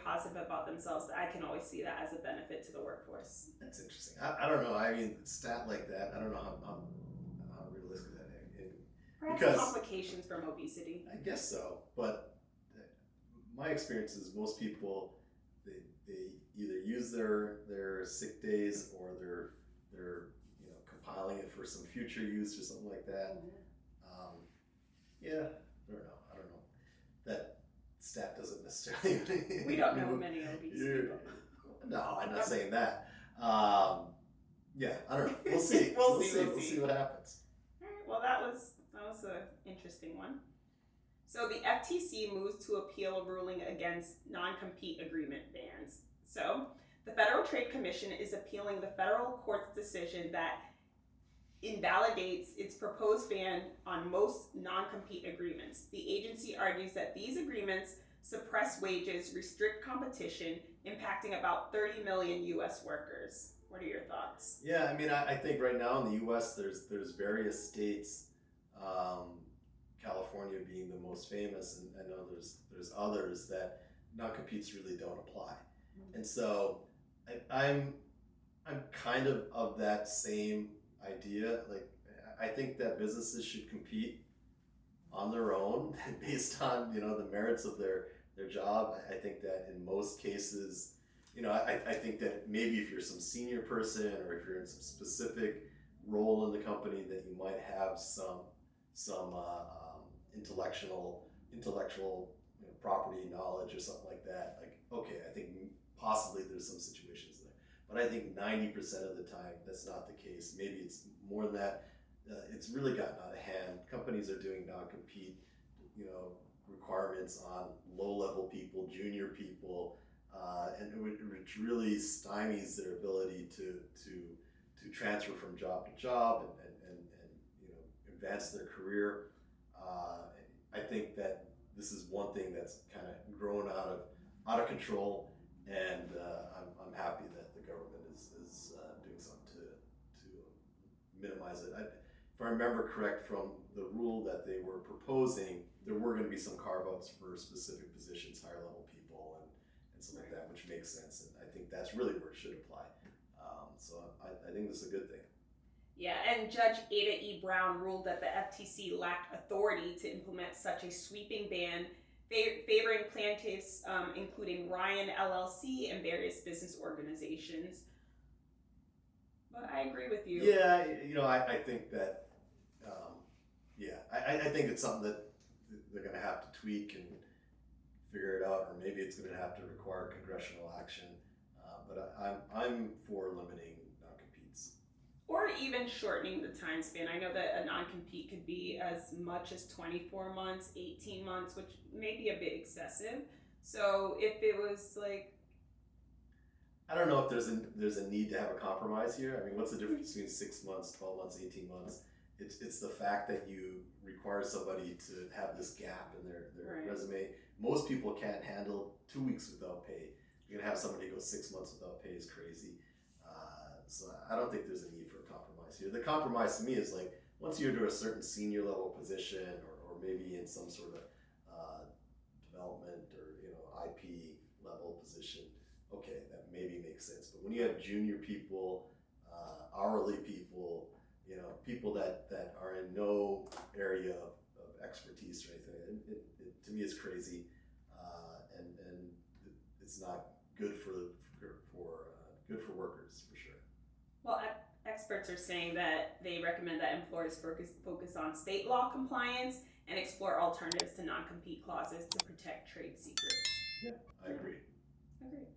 positive about themselves, I can always see that as a benefit to the workforce. That's interesting. I don't know. I mean, a stat like that, I don't know how realistic that is. Perhaps Because complications from obesity. I guess so, but my experience is most people, they either use their sick days or they're compiling it for some future use or something like that. Yeah, I don't know. That stat doesn't necessarily. We don't know many obese people. No, I'm not saying that. Yeah, I don't know. We'll see. We'll see. We'll see what happens. All right. Well, that was an interesting one. So the FTC moves to appeal a ruling against non-compete agreement bans. So the Federal Trade Commission is appealing the federal court's decision that invalidates its proposed ban on most non-compete agreements. The agency argues that these agreements suppress wages, restrict competition, impacting about 30 million U.S. workers. What are your thoughts? Yeah, I mean, I think right now in the U.S. there's various states, California being the most famous, and I know there's others that non-competes really don't apply. And so I'm kind of that same idea. Like, I think that businesses should compete on their own based on the merits of their job. I think that in most cases, I think that maybe if you're some senior person or if you're in some specific role in the company, that you might have some intellectual property knowledge or something like that. Like, okay, I think possibly there's some situations there, but I think 90% of the time that's not the case. Maybe it's more than that. It's really gotten out of hand. Companies are doing non-compete, requirements on low-level people, junior people, and which really stymies their ability to transfer from job to job and advance their career. I think that this is one thing that's kind of grown out of control, and I'm happy that the government is doing something to minimize it. If I remember correct from the rule that they were proposing, there were going to be some carve-outs for specific positions, higher level people, and something like that, which makes sense. And I think that's really where it should apply. So I think this is a good thing. Yeah, and Judge Ada E. Brown ruled that the FTC lacked authority to implement such a sweeping ban, favoring plaintiffs, including Ryan LLC and various business organizations. But I agree with you. Yeah, I think that, I think it's something that they're going to have to tweak and figure it out, or maybe it's going to have to require congressional action. But I'm for limiting non-competes. Or even shortening the time span. I know that a non-compete could be as much as 24 months, 18 months, which may be a bit excessive. So if it was like... I don't know if there's a need to have a compromise here. I mean, what's the difference between 6 months, 12 months, 18 months? It's the fact that you require somebody to have this gap in their Right. resume. Most people can't handle 2 weeks without pay. You're gonna have somebody go 6 months without pay is crazy. So I don't think there's a need for a compromise here. The compromise to me is like, once you're to a certain senior level position, or maybe in some sort of development or IP level position, okay, that maybe makes sense. But when you have junior people, hourly people, people that are in no area of expertise or anything, it to me is crazy, and it's not good for workers for sure. Well, experts are saying that they recommend that employers focus on state law compliance and explore alternatives to non-compete clauses to protect trade secrets. Yeah, I agree. Agreed.